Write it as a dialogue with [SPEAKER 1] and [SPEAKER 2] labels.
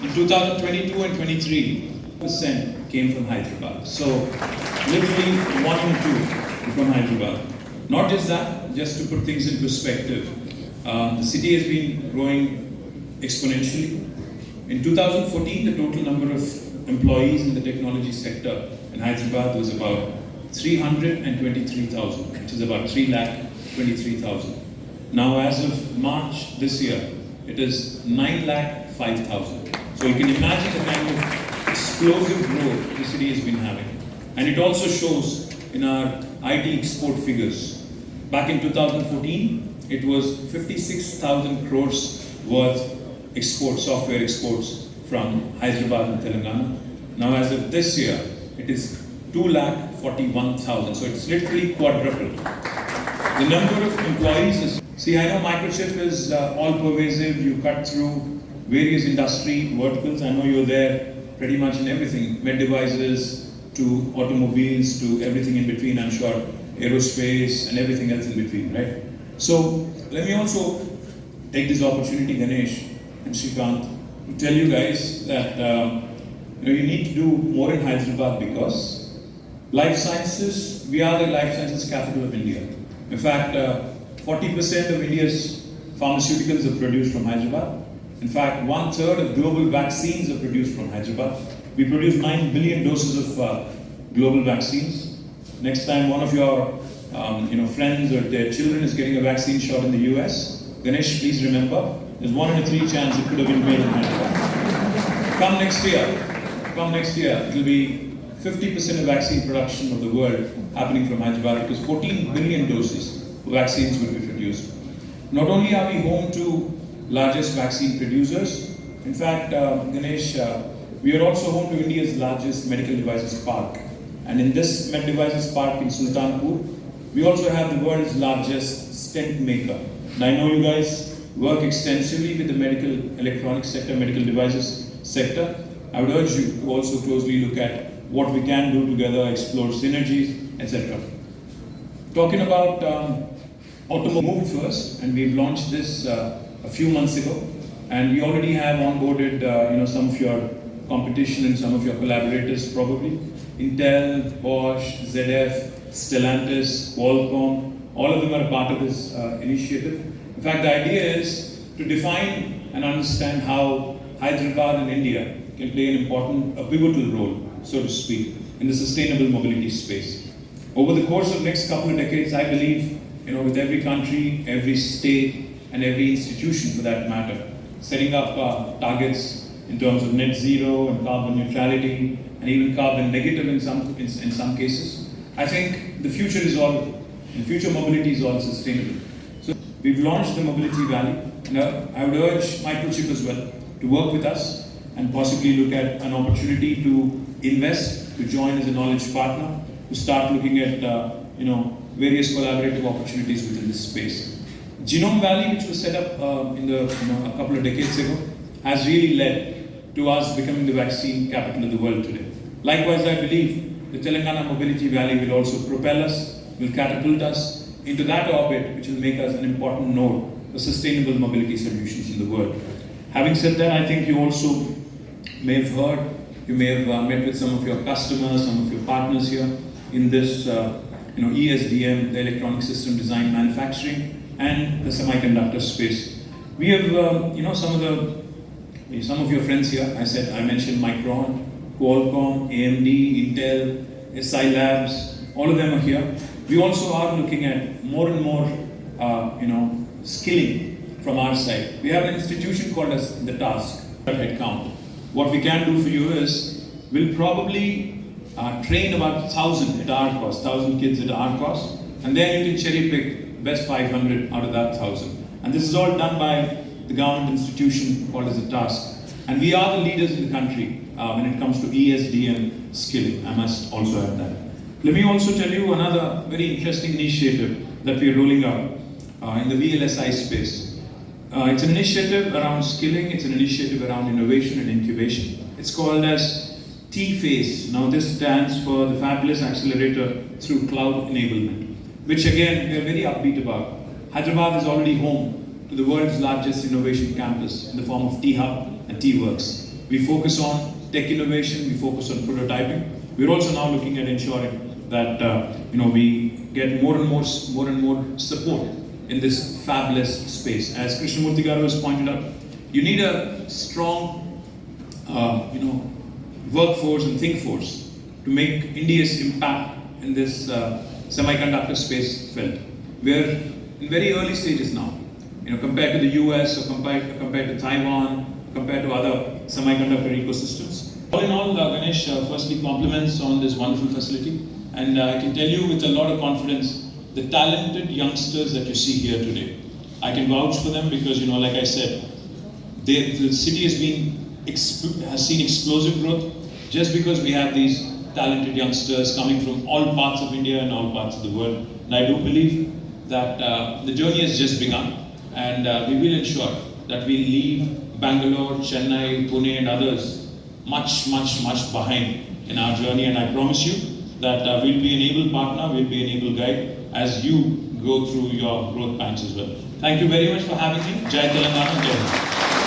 [SPEAKER 1] In 2022 and 23% came from Hyderabad. So literally 1 and 2 from Hyderabad. Not just that, just to put things in perspective, the city has been growing exponentially. In 2014, the total number of employees in the technology sector in Hyderabad was about 323,000, which is about 3,23,000. Now, as of March this year, it is 9,05,000. So you can imagine the kind of explosive growth the city has been having. And it also shows in our IT export figures. Back in 2014, it was 56,000 crores worth exports, software exports from Hyderabad and Telangana. Now, as of this year, it is 2,41,000. So it's literally quadrupled. The number of employees is, see, I know MICROCHIP is all pervasive. You cut through various industry verticals. I know you're there pretty much in everything, med devices to automobiles to everything in between, I'm sure, aerospace and everything else in between, right? So let me also take this opportunity, Ganesh and Shrikant, to tell you guys that you need to do more in Hyderabad because life sciences, we are the life sciences capital of India. In fact, 40% of India's pharmaceuticals are produced from Hyderabad. In fact, 1/3 of global vaccines are produced from Hyderabad. We produce 9 billion doses of global vaccines. Next time one of your friends or their children is getting a vaccine shot in the US, Ganesh, please remember, there's 1 in 3 chance it could have been made in Hyderabad. Come next year, it will be 50% of vaccine production of the world happening from Hyderabad because 14 billion doses of vaccines will be produced. Not only are we home to largest vaccine producers, in fact, Ganesh, we are also home to India's largest medical devices park. And in this med devices park in Sultanpur, we also have the world's largest stent maker. And I know you guys work extensively with the medical electronics sector, medical devices sector. I would urge you to also closely look at what we can do together, explore synergies, etc. Talking about automotive first, and we've launched this a few months ago, and we already have onboarded some of your competition and some of your collaborators probably. Intel, Bosch, ZF, Stellantis, Qualcomm, all of them are a part of this initiative. In fact, the idea is to define and understand how Hyderabad and India can play an important, a pivotal role, so to speak, in the sustainable mobility space. Over the course of the next couple of decades, I believe, with every country, every state, and every institution for that matter, setting up targets in terms of net zero and carbon neutrality, and even carbon negative in some cases. I think the future is all, and future mobility is all sustainable. So we've launched the Mobility Valley. Now, I would urge MICROCHIP as well to work with us and possibly look at an opportunity to invest, to join as a knowledge partner, to start looking at various collaborative opportunities within this space. Genome Valley, which was set up a couple of decades ago, has really led to us becoming the vaccine capital of the world today. Likewise, I believe the Telangana Mobility Valley will also propel us, will catapult us into that orbit, which will make us an important node for sustainable mobility solutions in the world. Having said that, I think you also may have heard, you may have met with some of your customers, some of your partners here in this ESDM, the electronic system design manufacturing, and the semiconductor space. We have some of your friends here. I mentioned Micron, Qualcomm, AMD, Intel, SI Labs, all of them are here. We also are looking at more and more skilling from our side. We have an institution called as the Task Headcount. What we can do for you is we'll probably train about 1,000 at our cost, 1,000 kids at our cost, and then you can cherry pick best 500 out of that 1,000. And this is all done by the government institution called as a Task. And we are the leaders in the country when it comes to ESDM skilling. I must also add that. Let me also tell you another very interesting initiative that we are rolling out in the VLSI space. It's an initiative around skilling, it's an initiative around innovation and incubation. It's called as T-Phase. Now this stands for the Fabulous Accelerator through Cloud Enablement, which again we are very upbeat about. Hyderabad is already home to the world's largest innovation campus in the form of T-Hub and T-Works. We focus on tech innovation, we focus on prototyping. We're also now looking at ensuring that we get more and more support in this fabless space. As Krishnamurthy Garu has pointed out, you need a strong workforce and think force to make India's impact in this semiconductor space felt. We're in very early stages now, compared to the US or compared to Taiwan, compared to other semiconductor ecosystems. All in all, Ganesh firstly compliments on this wonderful facility, and I can tell you with a lot of confidence, the talented youngsters that you see here today, I can vouch for them because, like I said, the city has seen explosive growth just because we have these talented youngsters coming from all parts of India and all parts of the world. And I do believe that the journey has just begun, and we will ensure that we leave Bangalore, Chennai, Pune and others much behind in our journey. And I promise you that we'll be an able partner, we'll be an able guide as you go through your growth plans as well. Thank you very much for having me. Jai Telangana, Jai Hind.